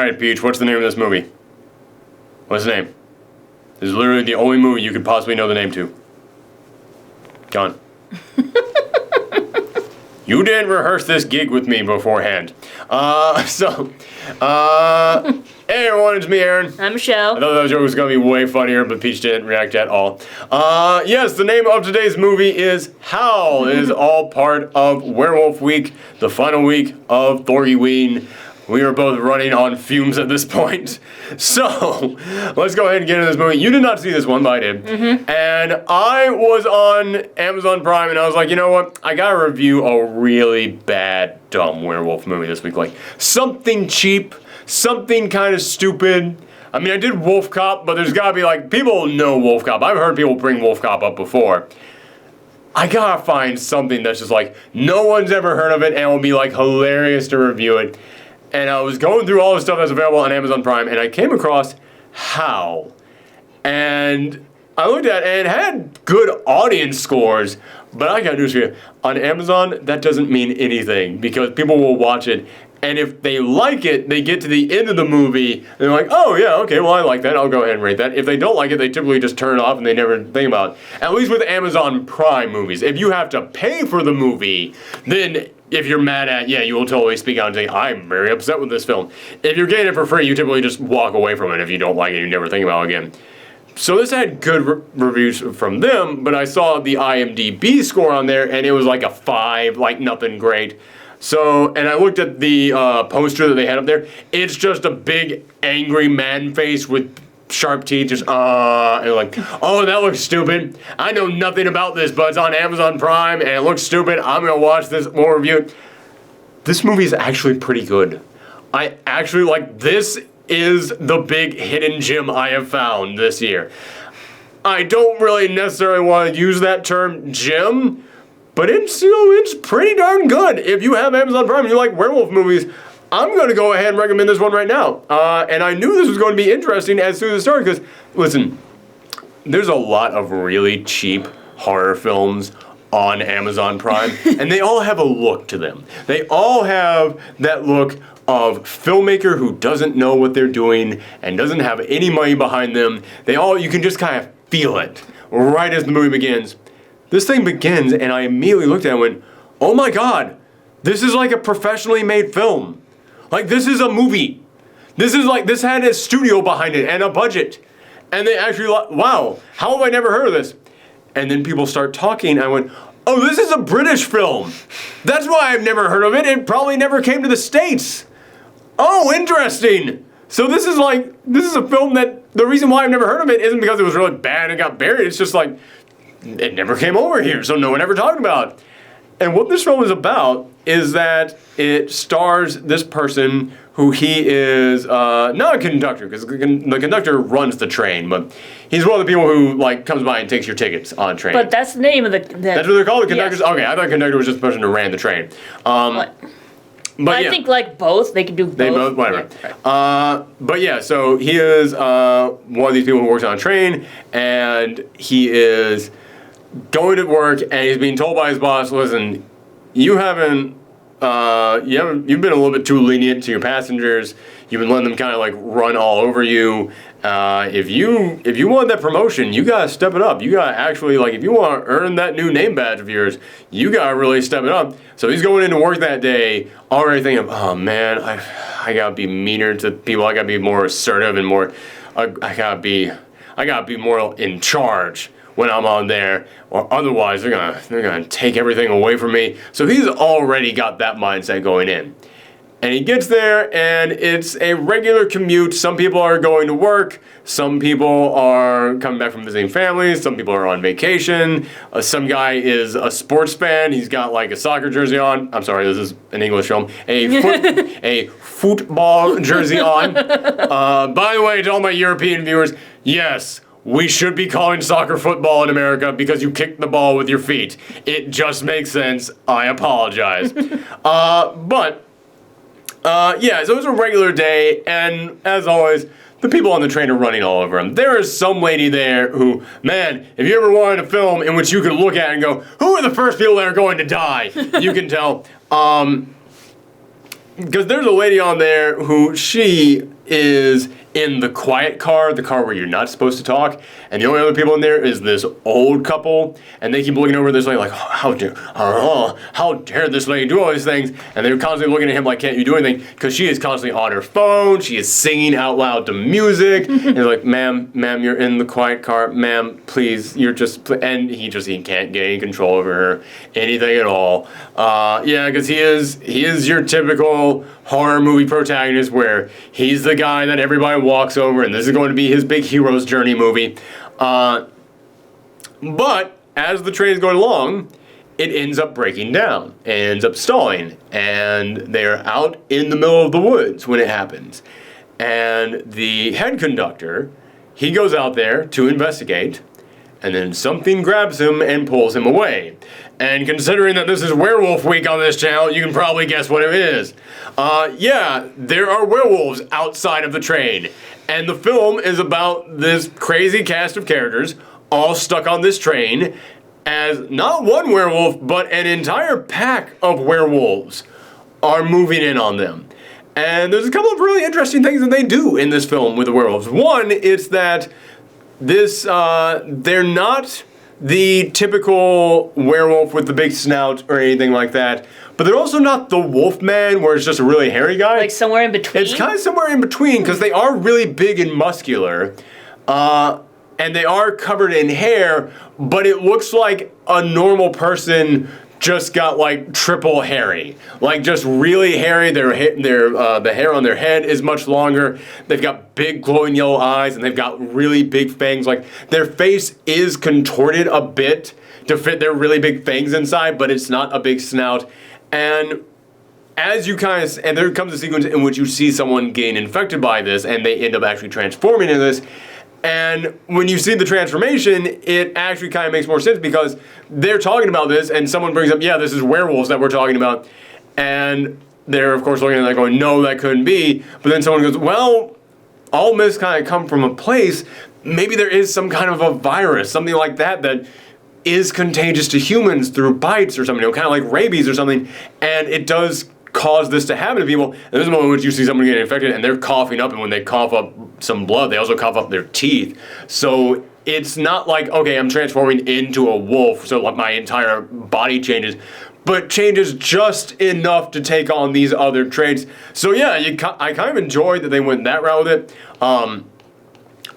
right, Peach, what's the name of this movie? What's the name? This is literally the only movie you could possibly know the name to. Gone. You didn't rehearse this gig with me beforehand. Hey everyone, it's me, Aaron. I'm Michelle. I thought that joke was going to be way funnier, but Peach didn't react at all. Yes, the name of today's movie is Howl. It is all part of Werewolf Week, the final week of Thorgiween. We are both running on fumes at this point. So, let's go ahead and get into this movie. You did not see this one, but I did. Mm-hmm. And I was on Amazon Prime, and I was like, you know what? I gotta review a really bad, dumb werewolf movie this week. Like, something cheap, something kind of stupid. I mean, I did Wolf Cop, but there's gotta be like, people know Wolf Cop. I've heard people bring Wolf Cop up before. I gotta find something that's just like, no one's ever heard of it, and will be like hilarious to review it. And I was going through all the stuff that's available on Amazon Prime, and I came across Howl. And I looked at it, and it had good audience scores, but I got news for you. On Amazon, that doesn't mean anything, because people will watch it, and if they like it, they get to the end of the movie, and they're like, oh yeah, okay, well I like that, I'll go ahead and rate that. If they don't like it, they typically just turn it off, and they never think about it. At least with Amazon Prime movies. If you have to pay for the movie, then if you're mad at, yeah, you will totally speak out and say, I'm very upset with this film. If you're getting it for free, you typically just walk away from it if you don't like it, you never think about it again. So this had good reviews from them, but I saw the IMDb score on there, and it was like a 5, like nothing great. So, and I looked at the poster that they had up there. It's just a big, angry man face with sharp teeth, just, and like, oh, that looks stupid. I know nothing about this, but it's on Amazon Prime, and it looks stupid. I'm gonna watch this, we'll review it. This movie is actually pretty good. I actually like, this is the big hidden gem I have found this year. I don't really necessarily want to use that term gem, but it's, you know, it's pretty darn good. If you have Amazon Prime and you like werewolf movies, I'm going to go ahead and recommend this one right now. And I knew this was going to be interesting as soon as it started, because, listen, there's a lot of really cheap horror films on Amazon Prime, and they all have a look to them. They all have that look of filmmaker who doesn't know what they're doing and doesn't have any money behind them. You can just kind of feel it right as the movie begins. This thing begins, and I immediately looked at it and went, oh my God, this is like a professionally made film. Like, this is a movie. This had a studio behind it and a budget. And they actually, wow, how have I never heard of this? And then people start talking, I went, oh, this is a British film. That's why I've never heard of it. It probably never came to the States. Oh, interesting. So this is a film that, the reason why I've never heard of it isn't because it was really bad and got buried. It's just like, it never came over here, so no one ever talked about it. And what this film is about is that it stars this person who he is not a conductor, because the conductor runs the train, but he's one of the people who like comes by and takes your tickets on a train. But that's the name of the... That's what they're called, the conductors? Yes. Okay, I thought conductor was just the person who ran the train. But I think like both, they can do both. They both, whatever. Yeah, right. But yeah, so he is one of these people who works on a train, and he is going to work, and he's being told by his boss, listen, you've been a little bit too lenient to your passengers. You've been letting them kind of like run all over you. If you want that promotion, you gotta step it up. You gotta actually, like, if you want to earn that new name badge of yours, you gotta really step it up. So he's going into work that day already thinking, oh man, I gotta be meaner to people. I gotta be more assertive and more. I gotta be more in charge when I'm on there, or otherwise they're gonna take everything away from me. So he's already got that mindset going in. And he gets there, and it's a regular commute. Some people are going to work. Some people are coming back from visiting families. Some people are on vacation. Some guy is a sports fan. He's got like a soccer jersey on. I'm sorry, this is an English film. A football jersey on. By the way, to all my European viewers, yes, we should be calling soccer football in America because you kick the ball with your feet. It just makes sense. I apologize. Yeah, so it was a regular day, and as always, the people on the train are running all over him. There is some lady there who, man, if you ever wanted a film in which you could look at and go, who are the first people that are going to die? You can tell. because there's a lady on there who she is in the quiet car, the car where you're not supposed to talk, and the only other people in there is this old couple, and they keep looking over this lady like, how dare this lady do all these things, and they're constantly looking at him like, can't you do anything, because she is constantly on her phone, she is singing out loud to music, and they're like, ma'am, you're in the quiet car, ma'am, please, you're just, and he can't get any control over her, anything at all. Because he is your typical horror movie protagonist where he's the guy that everybody walks over, and this is going to be his big hero's journey movie. But as the train is going along, it ends up breaking down, and ends up stalling, and they're out in the middle of the woods when it happens. And the head conductor, he goes out there to investigate, and then something grabs him and pulls him away. And considering that this is Werewolf Week on this channel, you can probably guess what it is. There are werewolves outside of the train. And the film is about this crazy cast of characters all stuck on this train as not one werewolf, but an entire pack of werewolves are moving in on them. And there's a couple of really interesting things that they do in this film with the werewolves. One is that they're not the typical werewolf with the big snout or anything like that, but they're also not the Wolfman where it's just a really hairy guy. Like somewhere in between? It's kind of somewhere in between because they are really big and muscular, and they are covered in hair, but it looks like a normal person just got like triple hairy, like just really hairy. The hair on their head is much longer. They've got big glowing yellow eyes, and they've got really big fangs. Like their face is contorted a bit to fit their really big fangs inside, but it's not a big snout. And as you and there comes a sequence in which you see someone getting infected by this, and they end up actually transforming into this. And when you see the transformation, it actually kind of makes more sense because they're talking about this, and someone brings up, this is werewolves that we're talking about. And they're, of course, looking at that going, no, that couldn't be. But then someone goes, well, all myths kind of come from a place. Maybe there is some kind of a virus, something like that is contagious to humans through bites or something, kind of like rabies or something. And it does cause this to happen to people. And there's a moment in which you see someone getting infected and they're coughing up, and when they cough up some blood, they also cough up their teeth. So it's not like, okay, I'm transforming into a wolf, so like my entire body changes, but changes just enough to take on these other traits. So I kind of enjoyed that they went that route with it.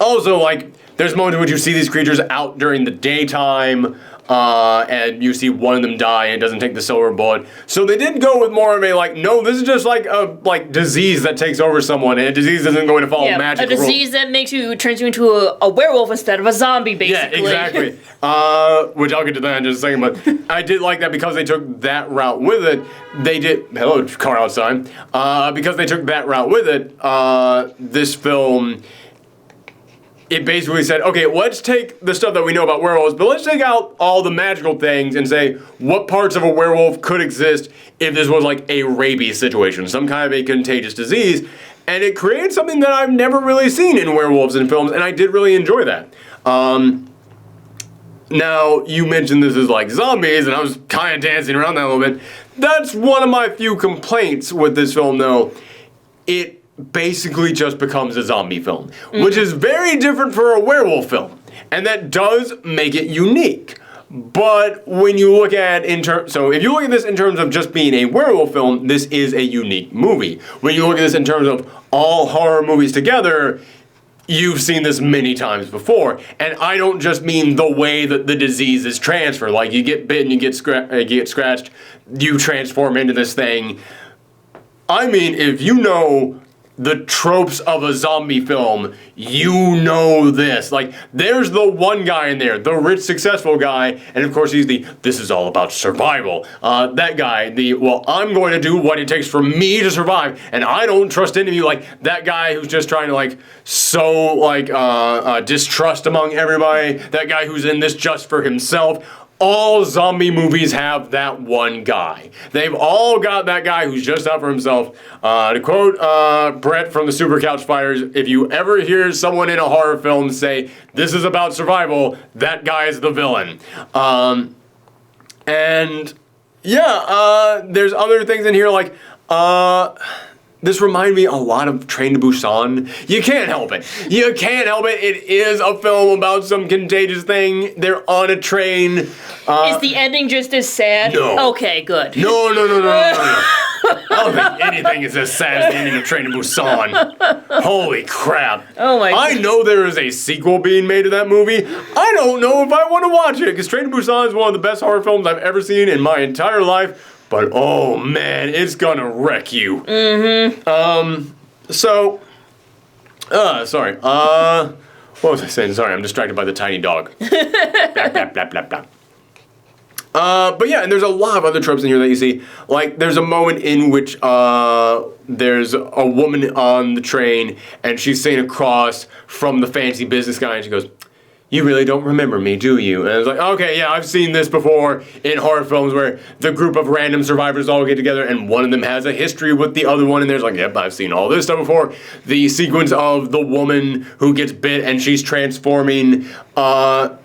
Also, like, there's moments in which you see these creatures out during the daytime, and you see one of them die and it doesn't take the silver bullet. So they did go with more of a no, this is just like a disease that takes over someone, and a disease isn't going to follow magic rules. A disease that turns you into a werewolf instead of a zombie, basically. Yeah, exactly. Which I'll get to that in just a second, but I did like that because they took that route with it. They did, hello, car outside. Because they took that route with it, this film, it basically said, okay, let's take the stuff that we know about werewolves, but let's take out all the magical things and say what parts of a werewolf could exist if this was like a rabies situation, some kind of a contagious disease. And it created something that I've never really seen in werewolves in films, and I did really enjoy that. Now, you mentioned this is like zombies, and I was kind of dancing around that a little bit. That's one of my few complaints with this film, though. It basically just becomes a zombie film, which is very different for a werewolf film, and that does make it unique. But when you look at if you look at this in terms of just being a werewolf film, this is a unique movie. When you look at this in terms of all horror movies together, you've seen this many times before, and I don't just mean the way that the disease is transferred. Like you get bitten, you get scratched, you transform into this thing. I mean, if you know the tropes of a zombie film, you know this. Like, there's the one guy in there, the rich, successful guy, and of course he's this is all about survival. That guy, I'm going to do what it takes for me to survive, and I don't trust any of you. Like, that guy who's just trying to, sow distrust among everybody, that guy who's in this just for himself. All zombie movies have that one guy. They've all got that guy who's just out for himself. To quote Brett from the Super Couch Fighters, if you ever hear someone in a horror film say, this is about survival, that guy is the villain. There's other things in here like, This reminded me a lot of Train to Busan. You can't help it. You can't help it. It is a film about some contagious thing. They're on a train. Is the ending just as sad? No. Okay, good. No. I don't think anything is as sad as the ending of Train to Busan. Holy crap. Oh my God. I know there is a sequel being made to that movie. I don't know if I want to watch it, because Train to Busan is one of the best horror films I've ever seen in my entire life. But oh man, it's gonna wreck you. Sorry. What was I saying? Sorry, I'm distracted by the tiny dog. Blap, blap, blap, blap, blap. But yeah, and there's a lot of other tropes in here that you see. Like, there's a moment in which there's a woman on the train, and she's saying across from the fancy business guy, and she goes, "You really don't remember me, do you?" And I was like, okay, yeah, I've seen this before in horror films where the group of random survivors all get together and one of them has a history with the other one, and there's like, yep, I've seen all this stuff before. The sequence of the woman who gets bit and she's transforming, I'll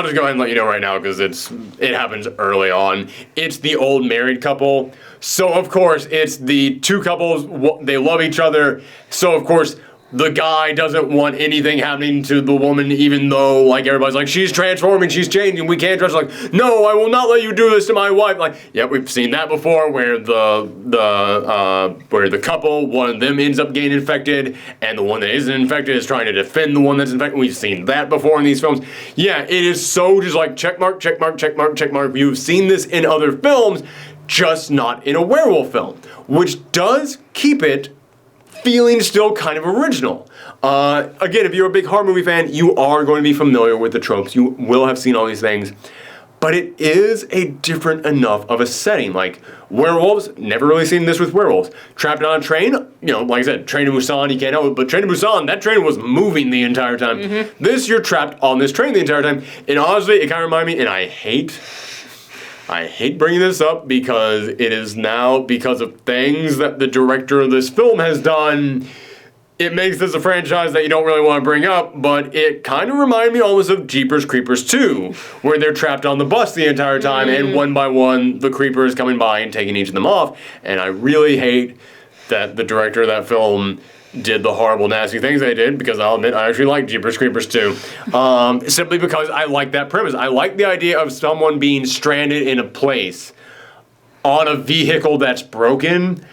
just go ahead and let you know right now because it happens early on. It's the old married couple. So, of course, it's the two couples, they love each other, so, of course, the guy doesn't want anything happening to the woman, even though, like, everybody's like, she's transforming, she's changing, we can't trust her. Like, no, I will not let you do this to my wife. Like, yeah, we've seen that before, where the couple, one of them ends up getting infected, and the one that isn't infected is trying to defend the one that's infected. We've seen that before in these films. Yeah, it is so just like, check mark, check mark, check mark, check mark. You've seen this in other films, just not in a werewolf film, which does keep it feeling still kind of original. Again, if you're a big horror movie fan, you are going to be familiar with the tropes. You will have seen all these things. But it is a different enough of a setting. Like, Werewolves, never really seen this with Werewolves. Trapped on a train, like I said, Train to Busan, you can't help it. But Train to Busan, that train was moving the entire time. Mm-hmm. This, you're trapped on this train the entire time. And honestly, it kind of reminded me, and I hate bringing this up because it is now, because of things that the director of this film has done, it makes this a franchise that you don't really want to bring up, but it kind of reminded me almost of Jeepers Creepers 2, where they're trapped on the bus the entire time, and one by one, the creepers coming by and taking each of them off. And I really hate that the director of that film did the horrible, nasty things they did, because I'll admit I actually like Jeepers Creepers 2. Simply because I like that premise. I like the idea of someone being stranded in a place on a vehicle that's broken,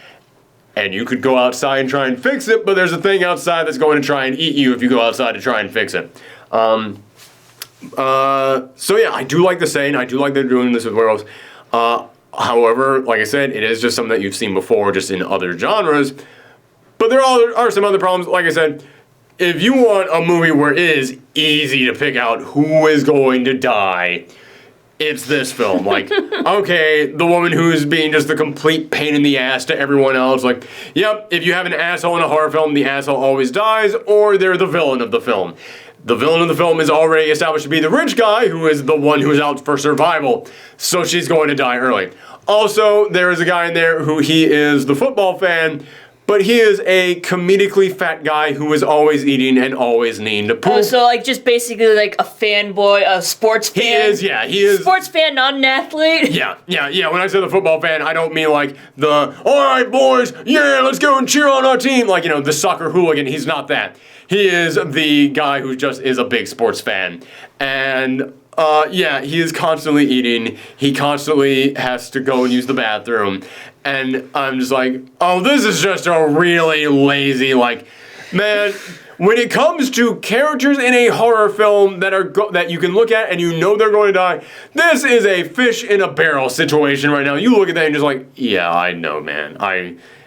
and you could go outside and try and fix it, but there's a thing outside that's going to try and eat you if you go outside to try and fix it. So yeah, I do like the setting. I do like they're doing this with werewolves. However, like I said, it is just something that you've seen before, just in other genres. But there are some other problems. Like I said, if you want a movie where it is easy to pick out who is going to die, it's this film. Like, okay, the woman who's being just the complete pain in the ass to everyone else. Like, yep, if you have an asshole in a horror film, the asshole always dies, or they're the villain of the film. The villain of the film is already established to be the rich guy who is the one who is out for survival, so she's going to die early. Also, there is a guy in there who he is the football fan, but he is a comedically fat guy who is always eating and always needing to poop. Oh, so like just basically like a fanboy, a sports fan? He is. Sports fan, not an athlete? Yeah. When I say the football fan, I don't mean like all right, boys, yeah, let's go and cheer on our team. Like, the soccer hooligan. He's not that. He is the guy who just is a big sports fan. And he is constantly eating. He constantly has to go and use the bathroom. And I'm just like, oh, this is just a really lazy, like, man, when it comes to characters in a horror film that you can look at and you know they're going to die, this is a fish in a barrel situation right now. You look at that and just like, yeah, I know, man.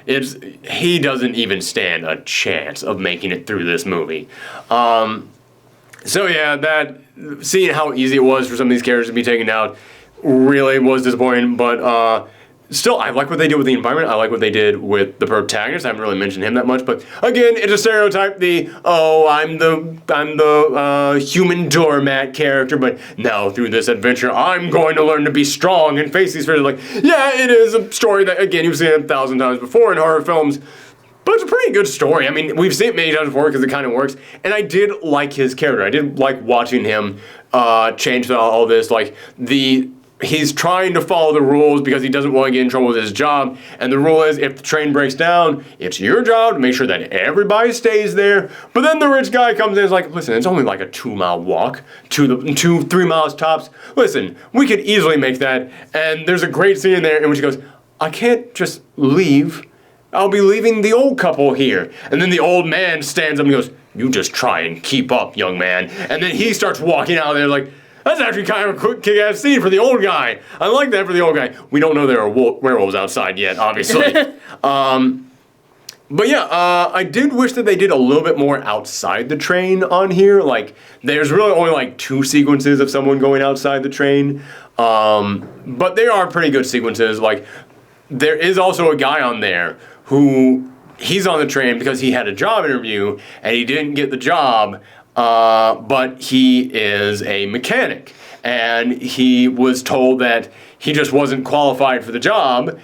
He doesn't even stand a chance of making it through this movie. So yeah, seeing how easy it was for some of these characters to be taken out really was disappointing, but still, I like what they did with the environment. I like what they did with the protagonist. I haven't really mentioned him that much, but again, it's a stereotype. I'm the human doormat character, but now through this adventure, I'm going to learn to be strong and face these fears. Like, yeah, it is a story that, again, you've seen 1,000 times before in horror films, but it's a pretty good story. I mean, we've seen it many times before because it kind of works, and I did like his character. I did like watching him change throughout all this. Like, the he's trying to follow the rules because he doesn't want to get in trouble with his job. And the rule is if the train breaks down, it's your job to make sure that everybody stays there. But then the rich guy comes in and is like, listen, it's only like a 2-mile walk, 3 miles tops. Listen, we could easily make that. And there's a great scene in there in which he goes, I can't just leave. I'll be leaving the old couple here. And then the old man stands up and goes, you just try and keep up, young man. And then he starts walking out there like, that's actually kind of a quick kick-ass scene for the old guy. I like that for the old guy. We don't know there are werewolves outside yet, obviously. But yeah, I did wish that they did a little bit more outside the train on here. Like, there's really only like 2 sequences of someone going outside the train. But they are pretty good sequences. Like, there is also a guy on there who, he's on the train because he had a job interview and he didn't get the job. But he is a mechanic, and he was told that he just wasn't qualified for the job,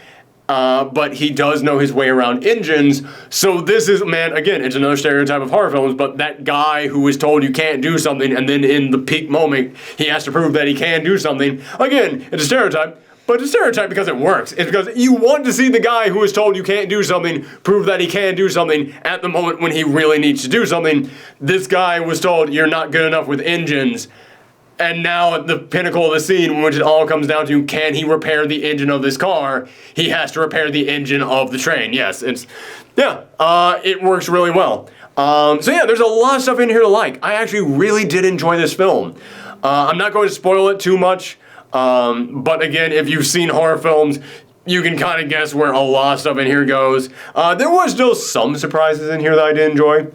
but he does know his way around engines. So this is, man, again, it's another stereotype of horror films, but that guy who was told you can't do something, and then in the peak moment, he has to prove that he can do something. Again, it's a stereotype. But it's a stereotype because it works. It's because you want to see the guy who is told you can't do something prove that he can do something at the moment when he really needs to do something. This guy was told you're not good enough with engines. And now at the pinnacle of the scene, which it all comes down to, can he repair the engine of this car? He has to repair the engine of the train. Yes, it works really well. So yeah, there's a lot of stuff in here to like. I actually really did enjoy this film. I'm not going to spoil it too much. But again, if you've seen horror films, you can kind of guess where a lot of stuff in here goes. There was still some surprises in here that I did enjoy.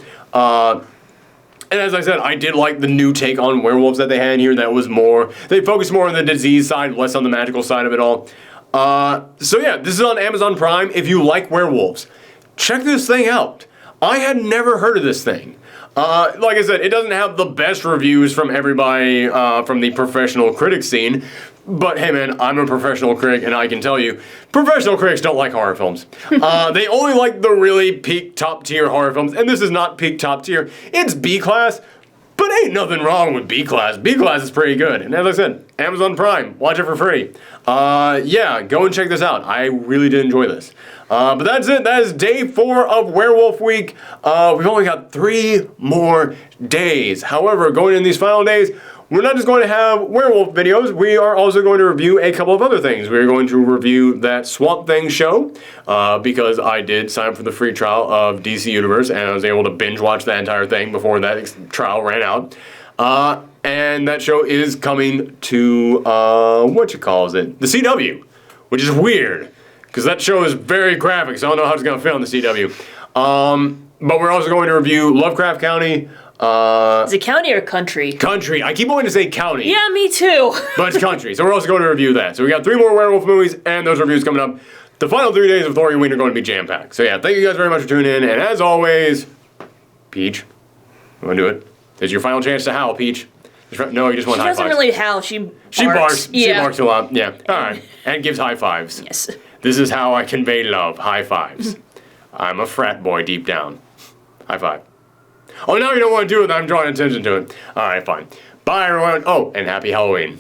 And as I said, I did like the new take on werewolves that they had in here. That was more, they focused more on the disease side, less on the magical side of it all. So yeah, this is on Amazon Prime. If you like werewolves, check this thing out. I had never heard of this thing. Like I said, it doesn't have the best reviews from everybody from the professional critic scene. But hey man, I'm a professional critic and I can tell you, professional critics don't like horror films. They only like the really peak top tier horror films. And this is not peak top tier. It's B class, but ain't nothing wrong with B class. B class is pretty good. And as I said, Amazon Prime, watch it for free. Yeah, go and check this out. I really did enjoy this. But that's it. That is day 4 of Werewolf Week. We've only got 3 more days. However, going in these final days, we're not just going to have werewolf videos, we are also going to review a couple of other things. We're going to review that Swamp Thing show, because I did sign up for the free trial of DC Universe, and I was able to binge watch that entire thing before that trial ran out. And that show is coming to, the CW, which is weird, because that show is very graphic, so I don't know how it's going to fit on the CW. But we're also going to review Lovecraft Country. Is it county or country? Country. I keep wanting to say county. Yeah, me too. But it's country. So we're also going to review that. So we got 3 more werewolf movies and those reviews coming up. The final 3 days of Thorgiween are going to be jam-packed. So yeah, thank you guys very much for tuning in. And as always, Peach, you want to do it? This is your final chance to howl, Peach. No, you just want high fives. She doesn't really howl. She barks. Yeah. She barks a lot. Yeah. All right. And gives high fives. Yes. This is how I convey love. High fives. I'm a frat boy deep down. High five. Oh, now you don't want to do it. I'm drawing attention to it. All right, fine. Bye, everyone. Oh, and happy Halloween.